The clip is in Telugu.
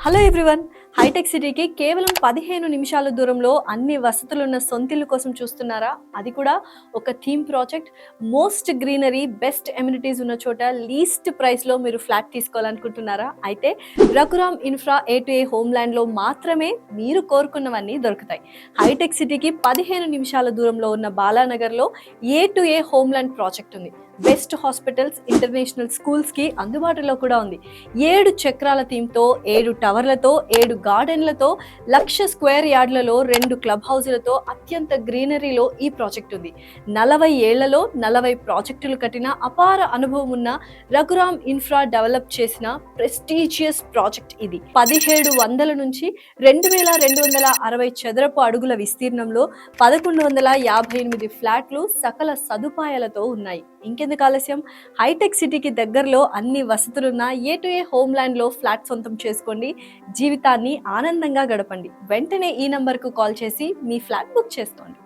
Hello everyone. హైటెక్ సిటీకి కేవలం 15 నిమిషాల దూరంలో అన్ని వసతులున్న సొంతిల్లు కోసం చూస్తున్నారా? అది కూడా ఒక theme project, most greenery, best amenities ఉన్న చోట లీస్ట్ ప్రైస్లో మీరు ఫ్లాట్ తీసుకోవాలనుకుంటున్నారా? అయితే Raghuram infra A to A home ల్యాండ్లో మాత్రమే మీరు కోరుకున్నవన్నీ దొరుకుతాయి. హైటెక్ సిటీకి 15 నిమిషాల దూరంలో ఉన్న బాలానగర్లో A to A home land project ఉంది. బెస్ట్ హాస్పిటల్స్, ఇంటర్నేషనల్ స్కూల్స్కి అందుబాటులో కూడా ఉంది. 7 చక్రాల థీమ్తో, 7 టవర్లతో, 7 గార్డెన్లతో, 1,00,000 స్క్వేర్ యార్డ్లలో 2 క్లబ్ హౌజులతో అత్యంత గ్రీనరీలో ఈ ప్రాజెక్ట్ ఉంది. 40 ఏళ్లలో 40 ప్రాజెక్టులు కట్టిన అపార అనుభవం ఉన్న రఘురామ్ ఇన్ఫ్రా డెవలప్ చేసిన ప్రెస్టీజియస్ ప్రాజెక్ట్ ఇది. 1700 నుంచి 2,260 చదరపు అడుగుల విస్తీర్ణంలో 1,158 ఫ్లాట్లు సకల సదుపాయాలతో ఉన్నాయి. ఇంకెందుకు ఆలస్యం? హైటెక్ సిటీకి దగ్గరలో అన్ని వసతులున్న ఏ టు ఏ హోమ్ ల్యాండ్ లో ఫ్లాట్ సొంతం చేసుకోండి. జీవితాన్ని ఆనందంగా గడపండి. వెంటనే ఈ నంబర్కు కాల్ చేసి మీ ఫ్లాట్ బుక్ చేసుకోండి.